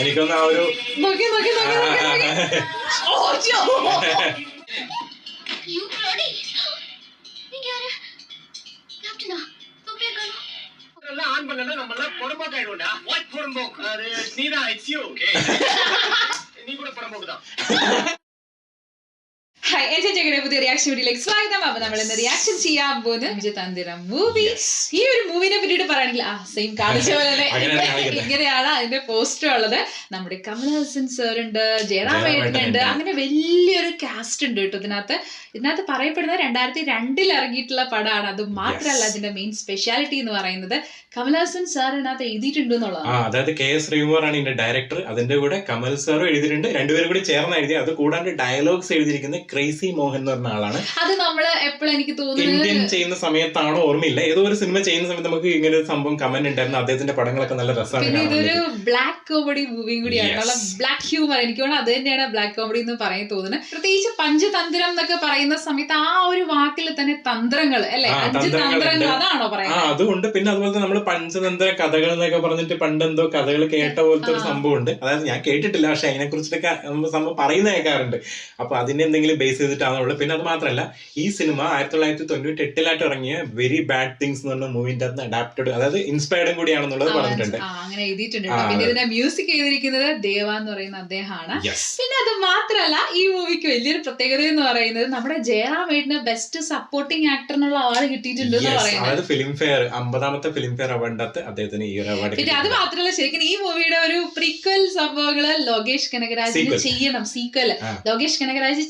എനിക്കൊന്ന് ആ ഒരു പുതിയ റിയാക്ഷൻ വീഡിയോയിലേക്ക് സ്വാഗതം. അപ്പൊ നമ്മൾ ഇന്ന് റിയാക്ഷൻ ചെയ്യാൻ പോകുന്നത് പഞ്ചതന്ത്രം മൂവി. ഈ ഒരു മൂവിനെ പറ്റിയിട്ട് പറയുകയാണെങ്കിൽ സെയിം കാണിച്ച പോലെ തന്നെ ഇങ്ങനെയാണ് അതിന്റെ പോസ്റ്റർ ഉള്ളത്. നമ്മുടെ കമൽഹാസൻ സാർ ഉണ്ട്, ജയറാം ഏട്ടനുണ്ട്, അങ്ങനെ വലിയൊരു കാസ്റ്റ് ഉണ്ട് കേട്ടോ. ഇതിനകത്ത് പറയപ്പെടുന്നത് 2002 ഇറങ്ങിയിട്ടുള്ള പടമാണ്. അത് മാത്രമല്ല അതിന്റെ മെയിൻ സ്പെഷ്യാലിറ്റി എന്ന് പറയുന്നത് കമൽഹാസൻ സാർ ഇതിനകത്ത് എഴുതിയിട്ടുണ്ട് എന്നുള്ളതാണ്. അതായത് KS ശ്രീകുമാർ ആണ് ഇതിന്റെ ഡയറക്ടർ. അതിന്റെ കൂടെ കമൽ സാറും എഴുതിയിട്ടുണ്ട്. രണ്ടുപേരും കൂടി ചേർന്ന് എഴുതി. അത് കൂടാണ്ട് ഡയലോഗ്സ് എഴുതിയിരിക്കുന്നത് ക്രേസി മോഹൻ എന്ന് പറഞ്ഞ ആളാണ്. അത് നമ്മള് എപ്പോഴും എനിക്ക് തോന്നുന്നു ഇന്ത്യൻ ചെയ്യുന്ന സമയത്താണോ ഓർമ്മയില്ല, ഏതോ ഒരു സിനിമ ചെയ്യുന്ന സമയത്ത് നമുക്ക് ഇങ്ങനെ ഒരു സംഭവം കമന്റ് ഉണ്ടായിരുന്നു. അദ്ദേഹത്തിന്റെ പടങ്ങളൊക്കെ നല്ല രസമാണ്. പിന്നെ ഇതൊരു ബ്ലാക്ക് കോമഡി മൂവിയും കൂടിയാണ്. ബ്ലാക്ക് ഹ്യൂമർ, എനിക്ക് തോന്നുന്നു അത് തന്നെയാണ് ബ്ലാക്ക് കോമഡി എന്ന് പറയാൻ തോന്നുന്നത്. പ്രത്യേകിച്ച് പഞ്ചതന്ത്രം എന്നൊക്കെ പറയുന്ന സമയത്ത് ആ ഒരു വാക്കിൽ തന്നെ തന്ത്രങ്ങൾ അല്ലെ, 5 തന്ത്രങ്ങൾ അതാണോ പറയാ. അതുകൊണ്ട് പിന്നെ അതുപോലെ നമ്മൾ പഞ്ചതന്ത്ര കഥകൾ എന്നൊക്കെ പറഞ്ഞിട്ട് പണ്ടെന്തോ കഥകൾ കേട്ട പോലത്തെ ഒരു സംഭവം ഉണ്ട്. അതായത് ഞാൻ കേട്ടിട്ടില്ല, പക്ഷെ അതിനെ കുറിച്ചിട്ടൊക്കെ സംഭവം പറയുന്ന കേൾക്കാറുണ്ട്. അപ്പൊ അതിനെ എന്തെങ്കിലും ബേസ് ചെയ്തിട്ടാണുള്ളത്. പിന്നെ അത് മാത്രമല്ല, ഈ സിനിമ 1998 ഇറങ്ങിയ വെരി ബാഡ് തിങ്സ് എന്ന് പറഞ്ഞ മൂവിന്റെ അകത്ത് അഡാപ്റ്റഡ്, അതായത് ഇൻസ്പയർഡും കൂടിയാണെന്നുള്ളത് പറഞ്ഞിട്ടുണ്ട്. അങ്ങനെ എഴുതിയിട്ടുണ്ട്. പിന്നെ ഇതിനെ മ്യൂസിക് ചെയ്തിരിക്കുന്നത് ദേവ എന്ന് പറയുന്ന അദ്ദേഹമാണ്. പിന്നെ അത് മാത്രമല്ല, ഈ മൂവിക്ക് വലിയൊരു പ്രത്യേകത എന്ന് പറയുന്നത് നമ്മുടെ ജയറാം ഏട്ടന് ബെസ്റ്റ് സപ്പോർട്ടിംഗ് ആക്ടറിനുള്ള അവാർഡ് കിട്ടിയിട്ടുണ്ട് എന്ന് പറയുന്നത്. ഫിലിംഫെയർ 50ാമത്തെ ഫിലിംഫെയർ അവാർഡിനകത്ത് അദ്ദേഹത്തിന് ഈ ഒരു അവാർഡ്. പിന്നെ അത് മാത്രമല്ല, ശരിക്കും ഈ മൂവിയുടെ ഒരു പ്രീക്വൽ സംഭവങ്ങള് ലോകേഷ് കനകരാജിന് ചെയ്യണം, സീക്വൽ ലോകേഷ് കനകരാജിന്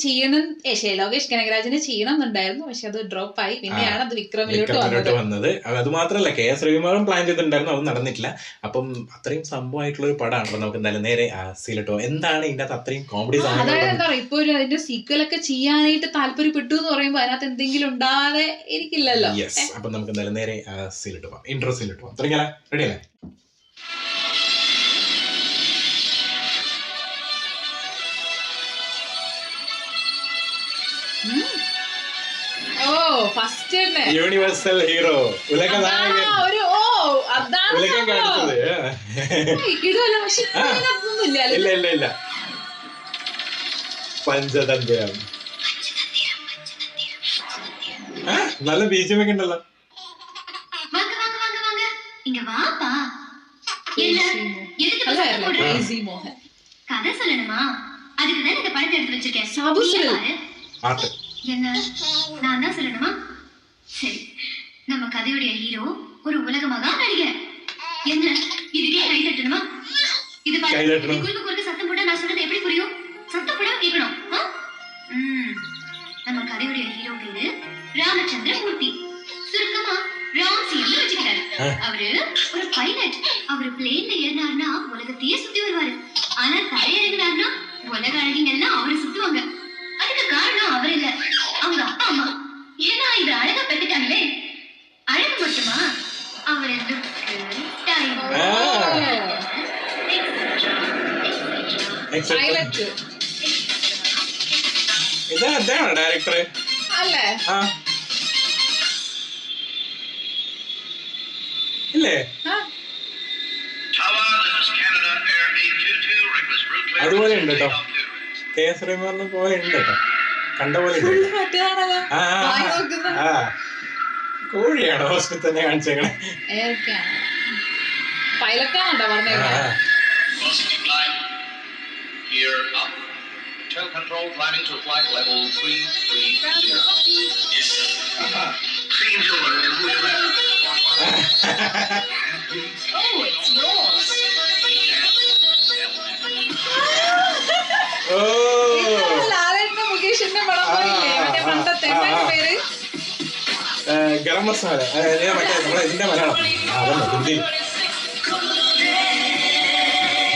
ചെയ്യണം എന്നുണ്ടായിരുന്നു. പക്ഷെ അത് ഡ്രോപ്പ് ആയി. പിന്നെയാണ് അത് വിക്രമിലോട്ട് വന്നത്. അത് മാത്രമല്ല, KS ശ്രീകുമാറും പ്ലാൻ ചെയ്തിട്ടുണ്ടായിരുന്നു, അത് നടന്നിട്ടില്ല. അപ്പം അത്രയും സംഭവമായിട്ടുള്ള ഒരു പടമാണ്. അപ്പൊ നമുക്ക് എന്തായാലും നേരെ സീലിട്ടോ. എന്താണ് ഇതിന്റെ അകത്ത് അത്രയും കോമഡി? അതായത് എന്താ പറയുക, ഇപ്പൊ അതിന്റെ സീക്വൽ ഒക്കെ ചെയ്യാനായിട്ട് താല്പര്യപ്പെട്ടു എന്ന് പറയുമ്പോ അതിനകത്ത് എന്തെങ്കിലും ഉണ്ടാകാതെ ഇരിക്കില്ലല്ലോ. അപ്പൊ നമുക്ക് എന്തായാലും നേരെ സീലിട്ട് പോവാം. ഇൻട്രോ സീലിട്ട് പോവാം. തുടങ്ങിയാലോ? റെഡി അല്ലേ? യൂണിവേഴ്സൽ ഹീറോ, ഇല്ല പഞ്ചതന്ത്രം. നല്ല ബീജം ഒക്കെ ഉണ്ടല്ലോ. கதை சொல்லணுமா? அதுக்கு தான் இந்த படத்தை எடுத்து வச்சிருக்கேன். என்ன நான் தான் சொல்லணுமா? சரி, நம்ம கதையுடைய ஹீரோ ஒரு உலக மகா நடிகர். என்ன இதுக்கே கை தட்டணுமா? இது குறுக்கு சத்தம் போட்டா நான் சொல்றது எப்படி புரியும்? சத்தம் போடாம கேட்கணும். நம்ம கதையுடைய ஹீரோ பேரு ராமச்சந்திர மூர்த்தி, சுருக்கமா ராம்சின்னு வச்சுக்கிட்டாரு. அவரு ஒரு பைலட். அவரு பிளேன்ல ஏறினாருன்னா உலகத்தையே சுத்தி வருவாரு. ஆனா தரையிறங்கினாருன்னா உலக அழகிங்க எல்லாம் அவரை சுத்துவாங்க. அதுக்கு காரணம் அவர் இல்ல, அவங்க அப்பா அம்மா. ஏன்னா இது அழகா பெற்றுட்டாங்களே. அழகு மட்டுமா, அவர் ഡയറക്ടർ അല്ലേ? ഇല്ലേ? അതുപോലെ ഉണ്ട് കേട്ടോ. KS ശ്രീകുമാറിനെ പോലെ ഉണ്ട് കേട്ടോ, കണ്ട പോലെ കോഴിയാണോ ഹോസ്പിറ്റൽ തന്നെ കാണിച്ചേക്കണേ? ഗരം മസാല നമ്മളെ ഇതിന്റെ Malayalam Hindi.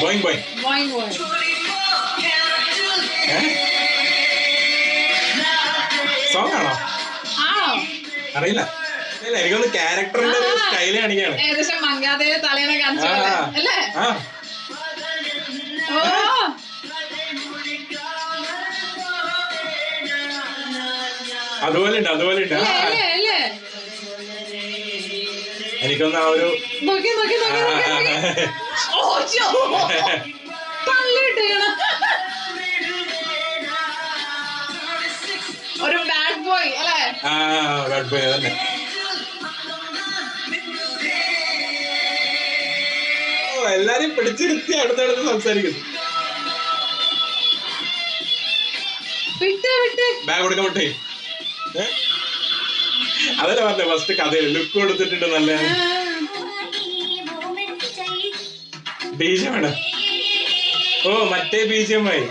Boeing Boeing song ആണോ? അറിയില്ല. എനിക്കൊന്ന് ക്യാരക്ടറിന്റെ ഒരു സ്റ്റൈല് കാണിക്കാണ്. അതുപോലെ ഉണ്ട്. എനിക്കൊന്ന് ആ ഒരു ആ കുഴപ്പമില്ല തന്നെ. എല്ലാരും പിടിച്ചിരുത്തി അടുത്തടുത്ത് സംസാരിക്കുന്നു. ബാഗ് കൊടുക്കാൻ വിട്ടേ. അതല്ലേ പറഞ്ഞ ഫസ്റ്റ് കഥ ലുക്ക് കൊടുത്തിട്ടുണ്ട്. നല്ല ബീജമാണ്. ഓ മറ്റേ ബീജമായി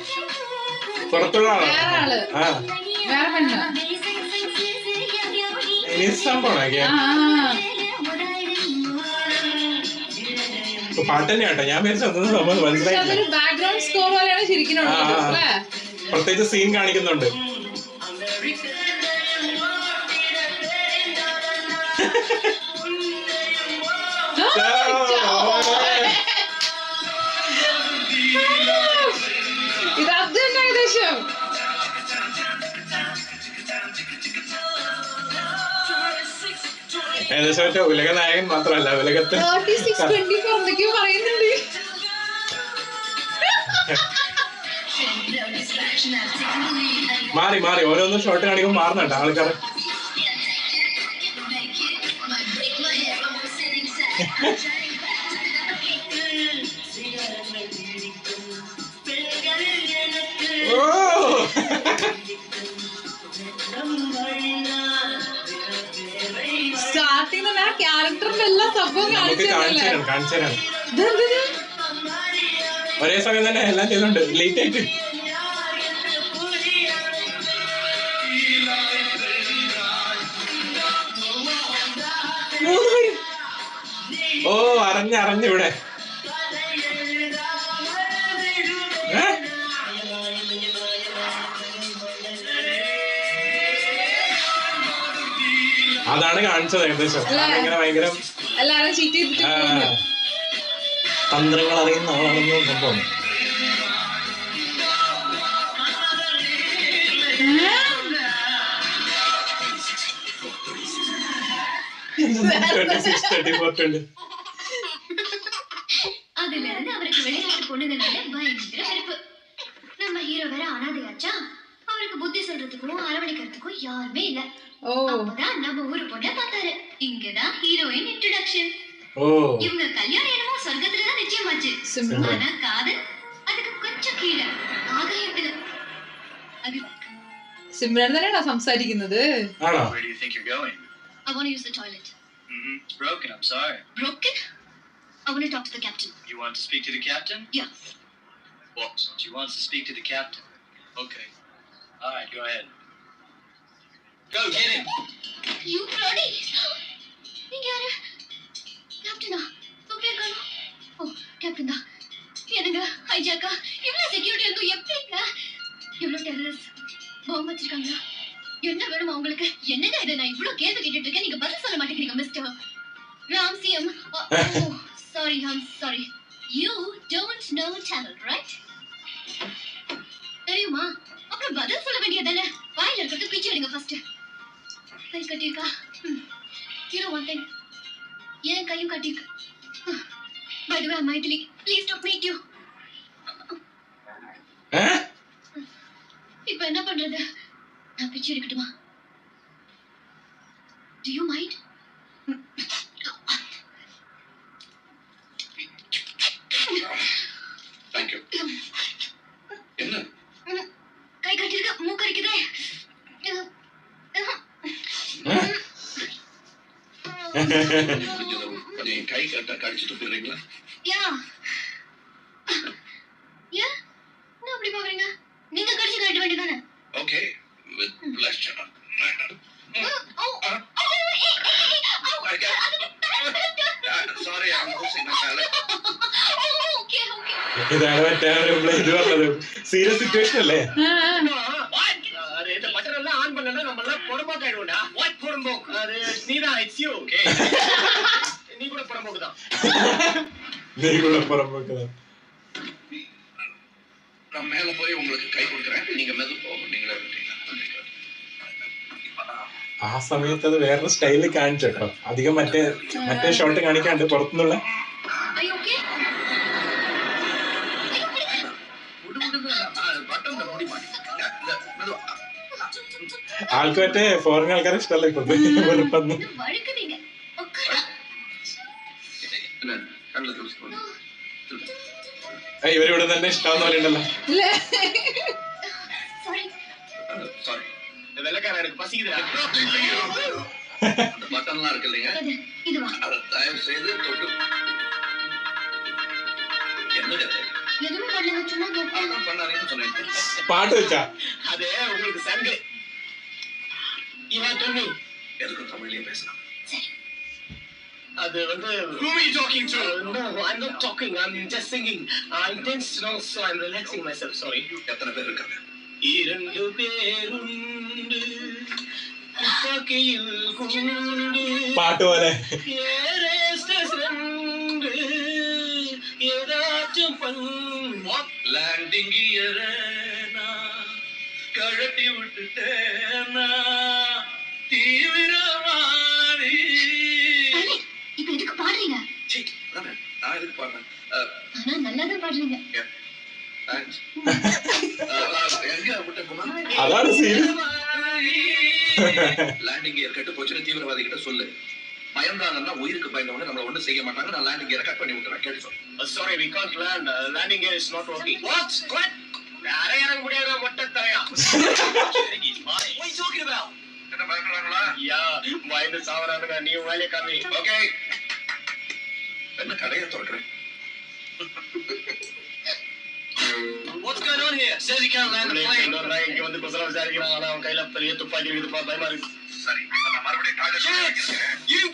പുറത്തുള്ള ആളാണ്. ആ ഇനി സംഭവമാണോ പാട്ട് തന്നെ കേട്ടോ. ഞാൻ സംഭവം മനസ്സിലായില്ല. പ്രത്യേകിച്ച് സീൻ കാണിക്കുന്നുണ്ട്. ഏകദേശം മറ്റേ ഉലക നായകൻ മാത്രമല്ല ഉലകത്ത് മാറി മാറി ഓരോന്നും ഷോട്ട് കാണിക്കുമ്പോൾ മാറുന്നുണ്ട് ആൾക്കാർ. സ്റ്റാർട്ടിങ് ക്യാരക്ടറിന്റെ എല്ലാ സംഭവം കാണിച്ചു ഒരേ സമയം തന്നെ എല്ലാം ചെയ്യുന്നുണ്ട്. ലേറ്റ് ആയിട്ട് ഓ അറിഞ്ഞിവിടെ അതാണ് കാണിച്ചത്. ഏകദേശം ഇങ്ങനെ ഭയങ്കര തന്ത്രങ്ങൾ അറിയുന്ന ആളാണെന്ന് സംഭവം. அதுல இருந்து அவருக்கு வெளிநாட்டு பொண்ணுங்கனால பயங்கர வெறுப்பு. நம்ம ஹீரோ வேற அனாதையாச்சா, அவருக்கு புத்தி சொல்றதுக்கும் அரவணைக்கிறதுக்கும் யாருமே இல்ல. அப்பதான் நம்ம ஊரு பொண்ண பார்த்தாரு. இங்கதான் ஹீரோயின் இன்ட்ரோடக்ஷன். இவங்க கல்யாணம் என்னமோ சொர்க்கத்துலதான் நிச்சயமாச்சு. ஆனா காதல் அதுக்கு கொஞ்சம் கீழே ஆகாயத்துல. സിമ്രൻ തന്നെയാണോ സംസാരിക്കുന്നത്? Where do you think you're going? I want to use the toilet. It's broken, I'm sorry. Broken? I want to talk to the captain. You want to speak to the captain? Yeah. Well, she wants to speak to the captain. Okay. All right, go ahead. Go, get him. You bloody. நீங்க யாரு? கேப்டனா? Super. ஓ, captain தான். என்னங்க ஹைஜாக்கா இவ்வளவு security இருக்கும் எப்படிங்க? இவ்வளவு terrorist பாம்பு வச்சிருக்காங்க. என்ன வேணும் உங்களுக்கு? என்னங்க இது? நான் இவ்வளவு கேள்வி கேட்டுட்டு இருக்கேன், நீங்க பதில் சொல்ல மாட்டேங்கிறீங்க mister Ram CM. Sorry, I'm sorry. You don't know Tamil, right? தெரியுமா? அப்புறம் பதில் சொல்ல வேண்டியதானே? வாயில இருக்கிறது பிச்சு எடுங்க ஃபர்ஸ்ட். கை கட்டிருக்கா? You know one thing. ஏன் கையும் கட்டிருக்கு? By the way, I'm Maithili. Please don't meet you. இப்போ என்ன பண்றது? நான் பிச்சு எடுக்கட்டுமா? Do you mind? Thank you. என்ன? கை கட்டிருக்க மூக்கரிக்குதே. நீ கை கட்ட கடிச்சு துப்பிடுறீங்களா? யா. யா? என்ன அப்படி பாக்குறீங்க? நீங்க கடிச்சு கட்ட வேண்டியதானே? Okay, with pleasure. Sorry, I'm losing my palate. ഇതാണ് മറ്റേ ഇത് പറഞ്ഞത് സീരിയസ് സിറ്റുവേഷൻ അല്ലേ? பட்டரெல்லாம் ஆன் பண்ணா நம்ம எல்லாம் புறம்போக்கு ஆயிடுவோம்டா. வாட் புறம்போக்கு? அது நீதான். It's you. ஓகே. நீ கூட புறம்போக்கு தான். நீ கூட புறம்போக்கு தான். நான் மேல போய் உங்களுக்கு கை கொடுக்குறேன். நீங்க மெது போங்க. நீங்களே விட்டீங்க. ആ സമയത്ത് അത് വേറൊരു സ്റ്റൈലിൽ കാണിച്ചു കേട്ടോ. അധികം മറ്റേ ഷോട്ട് കാണിക്കാണ്ട് പുറത്തുനിന്നുള്ള ആ ആൾക്ക് മറ്റേ ഫോറിൻ ആൾക്കാരെ ഇഷ്ടമല്ല ഇപ്പൊ വെറുപ്പൊന്നും. വഴുക്കുന്നീங்க உட்காரு. என்ன கண்ணில் தூசி ഇവരിവിടെ തന്നെ ഇഷ്ടമാവുന്ന പോലെ ഉണ്ടല്ലോ. ഇല്ലേ? சாரி. சாரி இந்த வெள்ளக்காரன் எனக்கு பசிக்குதுடா. அந்த பட்டன்லாம் இருக்கு இல்லைங்க, இது வா. அதை தயவு செய்து தொட்டு என்ன கதை எதுவுமே பண்ணல சும்மா கேட்டேன். அதான் பண்ணாதீங்கன்னு சொன்னேன். പാട്ട് വെച്ചാ அது உங்களுக்கு சங்கு. இவன் டெல்லி. எதுக்கும் தமிழ்லயே பேசலாம். சரி. அது வந்து who are you talking to? No, I'm not talking. I'm just singing. I'm tense now, so I'm relaxing myself. Sorry. எத்தனை பேர் இருக்காங்க? இரண்டு பேருண்டு துப்பாக்கியில் குண்டு പാട്ട് പോലെ. ஏறே ஸ்டேஷன்ண்டு ஏதாச்சும் பண்ணு. லேண்டிங் கியரேனா கழட்டி விட்டுட்டேனா தீவிரவாதி. அண்ணே, இப்ப எதுக்கு பாடுறீங்க? சீ, அதானே, நான் எதுக்கு பாடுறேன்? ஆனா நல்லாதான் பாடுறீங்க. தேங்க்ஸ். எங்க விட்ட போனா അതാണ് സീൻ. லேண்டிங் கியர் கெட்டு போச்சுன்னு தீவிரவாதி கிட்ட சொல்லு. பயந்தாங்கன்னா உயிருக்கு பயந்தவங்க நம்மள ஒண்ணும் செய்ய மாட்டாங்க. நான் லேண்டிங் கியரை கட் பண்ணி விட்டுறேன். கேட்டு சொல்லு. Sorry, we can't land. Landing gear is not working. What? What? அரை இறங்க முடியாத மொட்டை தலையா. What are you talking about? என்ன பயப்படுறாங்களா? யா, பயந்து சாவறானுங்க. நீ வேலையை காமி. ஓகே. என்ன கடையை திறக்கிறேன்? What's going on here? Says he can't land the plane. இங்க வந்து குசல விசாரிக்கிறான். ஆனா அவன் கையில பெரிய துப்பாக்கி இருக்குப்பா. பயமா இருக்கு. சரி, நான் மறுபடியும் டாய்லெட் You.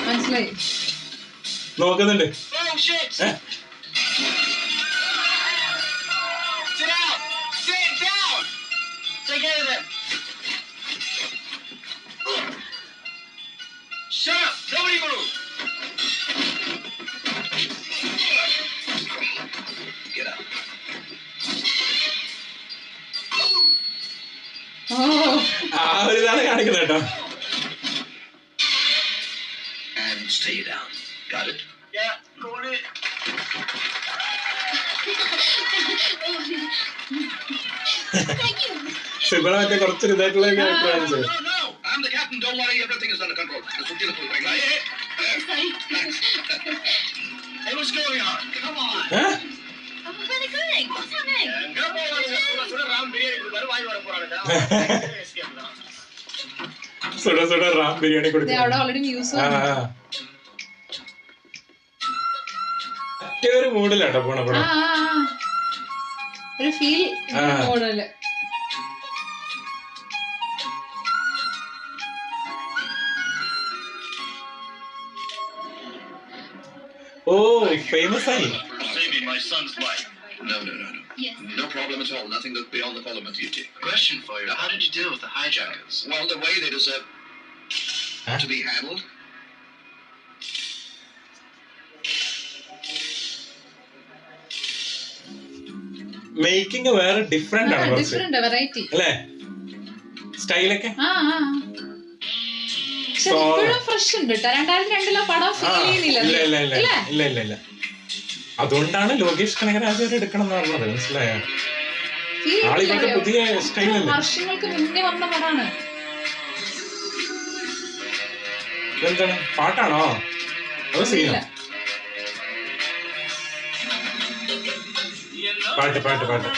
മനസ്സിലായി. നോക്കുന്നുണ്ട്. Oh shit. Sit down. Sit down. Take care of them. Shut up. Nobody move. Get out. ഓ, ആ ഒരു ഇതാണ് കാണിക്കുന്നത് കേട്ടോ. And stay down. Got it? Yeah, got it. Thank you. ഷിബിള മറ്റേ കുറച്ചൊരു ഇതായിട്ടുള്ള ക്യാരക്ടർ കാണിച്ചത്. No, no. I'm the captain. Don't worry. Everything is under control. சுத்தில போறீங்களா? Sorry. Hey, what's going on? Come on. I'm very good. What's happening? எங்க போவானுங்க? சுட சுட ராம் பிரியாணி கொடுப்பாரு. வாங்கி வர போறானுங்க. Escape தான். സുഡ സുഡ റാം ബിരിയാണി ദേ കൊടുക്കും. അവിടെ ഓൾറെഡി മ്യൂസിക് ആ മറ്റേ ഒരു മൂഡിലാട്ടോ പോണ ആ പടം. ആ, ആ. ഒരു ഫീൽ മോഡല്. ഓ ഫേമസ് ആയി. Saving my son's life. No. Yes. No problem at all. Nothing that's beyond the call of my duty. Question for you. How did you deal with the hijackers? Well, the way they deserve Huh? to be handled. Making വേറെ different ആണ് കുറച്ച് different variety. അല്ലേ സ്റ്റൈലൊക്കെ. ആ ആ. പക്ഷെ ഇപ്പോഴും fresh ഉണ്ട് കേട്ടോ. 2002 പടം ഫീൽ ചെയ്യുന്നില്ല. ഇല്ല ഇല്ല ഇല്ല ഇല്ലേ? ഇല്ല ഇല്ല ഇല്ല. അതുകൊണ്ടാണ് ലോകേഷ് കനകരാജ് അവരെ എടുക്കണം എന്ന് പറഞ്ഞത്. മനസ്സിലായോ? ഫീൽ ആളിപ്പോഴത്തെ പുതിയ സ്റ്റൈലല്ലേ. വർഷങ്ങൾക്ക് മുന്നേ വന്ന പടാണ്. എന്താണ് പാട്ടാണോ അതോ സീനോ? പാട്ട് പാട്ട് പാട്ട്.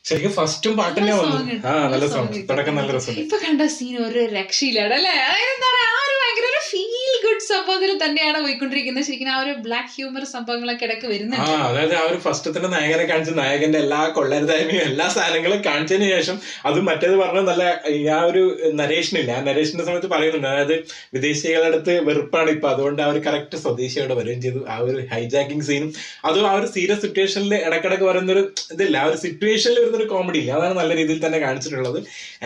ശരിക്കും ഫസ്റ്റും പാട്ട് തന്നെ വന്നു. ആ നല്ല സോങ്. തുടക്കം നല്ല രസമുണ്ട്. ഇപ്പൊ കണ്ട സീൻ ഒരു രക്ഷയില്ലടല്ലേ. അതായത് എന്താ പറയാ, ആ ഒരു ഭയങ്കര ഒരു ഫീൽ ഗുഡ് സംഭവത്തിൽ തന്നെയാണ് പോയിക്കൊണ്ടിരിക്കുന്നത്. ശരിക്കും ആ ഒരു ബ്ലാക്ക് ഹ്യൂമർ സംഭവങ്ങളൊക്കെ ഇടയ്ക്ക് ആ വരുന്നുണ്ട്. അതായത് ആ ഒരു ഫസ്റ്റത്തെ നായകനെ കാണിച്ച് നായകന്റെ എല്ലാ കൊള്ളരുതായ്മയും എല്ലാ സാധനങ്ങളും കാണിച്ചതിന് ശേഷം അത് മറ്റേത് പറഞ്ഞ നല്ല ആ ഒരു നരേഷനില്ല. ആ നരേഷന്റെ സമയത്ത് പറയുന്നുണ്ട്, അതായത് വിദേശികളുടെ അടുത്ത് വെറുപ്പാണ് ഇപ്പൊ, അതുകൊണ്ട് ആ ഒരു കറക്റ്റ് സ്വദേശിയോടെ വരികയും ചെയ്തു. ആ ഒരു ഹൈജാക്കിങ് സീനും അതും ആ ഒരു സീരിയസ് സിറ്റുവേഷനിൽ ഇടക്കിടക്ക് വരുന്നൊരു ഇതില്ല, ആ ഒരു സിറ്റുവേഷനിൽ വരുന്നൊരു കോമഡി ഇല്ല, അതാണ് നല്ല രീതിയിൽ തന്നെ കാണിച്ചിട്ടുള്ളത്.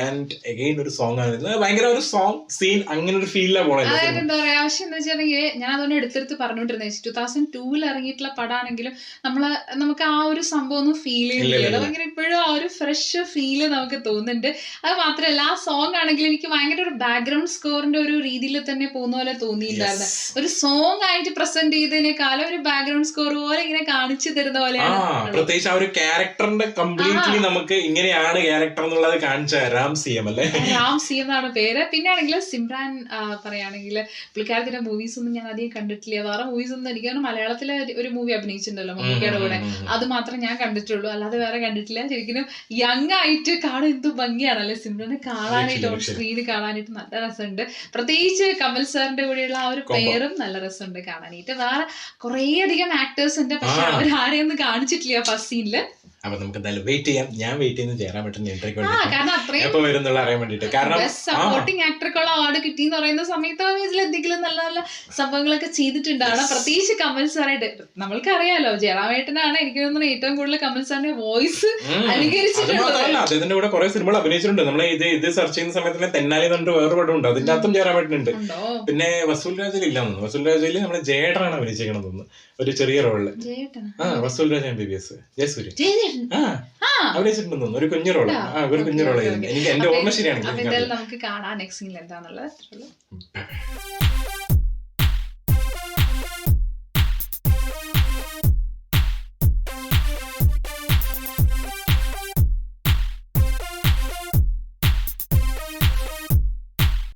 ആൻഡ് അഗെയിൻ ഒരു സോങ് ആണ് ഭയങ്കര ഒരു സോങ് സീൻ അങ്ങനെ ഒരു ഫീലിലാണ് പോണത്. അതായത് എന്താ പറയാ, പക്ഷെ എന്താ വെച്ചിട്ടുണ്ടെങ്കിൽ ഞാൻ അതുകൊണ്ട് എടുത്തെടുത്ത് പറഞ്ഞുകൊണ്ടിരുന്നത് 2002 ഇറങ്ങിയിട്ടുള്ള പടമാണെങ്കിലും നമുക്ക് ആ ഒരു സംഭവം ഒന്നും ഫീൽ ചെയ്യുന്നില്ല. ഭയങ്കര ഇപ്പോഴും ആ ഒരു ഫ്രഷ് ഫീല് നമുക്ക് തോന്നുന്നുണ്ട്. അത് മാത്രമല്ല ആ സോങ് ആണെങ്കിലും എനിക്ക് ഭയങ്കര ഒരു ബാക്ക്ഗ്രൗണ്ട് സ്കോറിന്റെ ഒരു രീതിയിൽ തന്നെ പോകുന്ന പോലെ തോന്നിയിട്ടുണ്ടായിരുന്നു. ഒരു സോങ് ആയിട്ട് പ്രസന്റ് ചെയ്തതിനേക്കാളും ഒരു ബാക്ക്ഗ്രൗണ്ട് സ്കോർ പോലെ ഇങ്ങനെ കാണിച്ചു തരുന്ന പോലെയാണ്. പ്രത്യേകിച്ച് ആ ഒരു ക്യാരക്ടറിന്റെ കംപ്ലീറ്റ്ലി നമുക്ക് ഇങ്ങനെയാണ് ക്യാരക്ടർ എന്നുള്ളത് കാണിച്ച രാം CM അല്ലേ? രാം CM എന്നാണ് പേര്. പിന്നെ ആണെങ്കിൽ സിമ്രാൻ പറയുകയാണെങ്കിൽ പുള്ളിക്കാരത്തിന്റെ മൂവീസ് ഒന്നും ഞാൻ അധികം കണ്ടിട്ടില്ല. വേറെ മൂവീസ് ഒന്നും എനിക്ക് മലയാളത്തിലെ ഒരു മൂവി അഭിനയിച്ചിട്ടുണ്ടല്ലോ മമ്മൂക്കയുടെ കൂടെ, അത് മാത്രം ഞാൻ കണ്ടിട്ടുള്ളൂ, അല്ലാതെ വേറെ കണ്ടിട്ടില്ല. ശരിക്കും യങ് ആയിട്ട് കാണാൻ എന്ത് ഭംഗിയാണല്ലേ സിമ്രനെ കാണാനായിട്ട്, ഓൺ സ്ക്രീനിൽ കാണാനായിട്ട് നല്ല രസമുണ്ട്. പ്രത്യേകിച്ച് കമൽ സാറിന്റെ കൂടെയുള്ള ആ ഒരു പേരും നല്ല രസമുണ്ട് കാണാനായിട്ട്. വേറെ കുറേ അധികം ആക്ടേഴ്സ് ഉണ്ട്, പക്ഷെ അവരാരെയൊന്നും കാണിച്ചിട്ടില്ല ഫസ്റ്റ് സീനില്. അപ്പൊ നമുക്ക് എന്തായാലും വെയിറ്റ് ചെയ്യാം. ഞാൻ വെയിറ്റ് ചെയ്യുന്നത് ജയറാം ഏട്ടന്റെ എൻട്രിക്ക് വേണ്ടി എപ്പോ വരും എന്നുള്ള അറിയാൻ വേണ്ടിട്ട്. കാരണം സപ്പോർട്ടിംഗ് ആക്ടർക്കുള്ള അവാർഡ് കിട്ടി എന്ന് പറയുന്ന സമയത്ത് എന്തെങ്കിലും നല്ല നല്ല സംഭവങ്ങളൊക്കെ ചെയ്തിട്ടുണ്ടാണ്. പ്രത്യേകിച്ച് കമൽ സാറായിട്ട് നമ്മൾക്ക് അറിയാലോ, ജയറാം ഏട്ടനാണ് എനിക്ക് തോന്നുന്നത് ഏറ്റവും കൂടുതൽ കമൽ സാറിന്റെ വോയിസ് അനുകരിച്ചിട്ടുള്ളത്. അദ്ദേഹത്തിന്റെ കൂടെ കുറെ സിനിമകൾ അഭിനയിച്ചിട്ടുണ്ട്. നമ്മൾ ഇത് സെർച്ച് ചെയ്യുന്ന സമയത്ത് തന്നെ തെന്നാലി എന്ന് പറഞ്ഞിട്ട് വേറെ പടം ഉണ്ട്, അതിന്റെ അകത്തും ജയറാം ഏട്ടനുണ്ട്. പിന്നെ വസൂൽ രാജയിൽ ഇല്ല തോന്നുന്നു. വസൂൽ രാജയിൽ നമ്മളെ ജയേട്ടനാണ് അഭിനയിച്ചേക്കണം തോന്നുന്നു, ഒരു ചെറിയ റോളില്. വസൂൽ രാജ MBBS ജയസൂര്യ അഭിനയിച്ചിട്ടുണ്ടെന്ന് തോന്നുന്നു, ഒരു കുഞ്ഞു റോള്. ഒരു കുഞ്ഞു റോളായിരുന്നു. എനിക്ക് എന്റെ ഓർമ്മ ശരിയാണെങ്കിൽ നമുക്ക് കാണാൻ നെക്സ്റ്റ് സീനിൽ എന്താന്നുള്ളത്.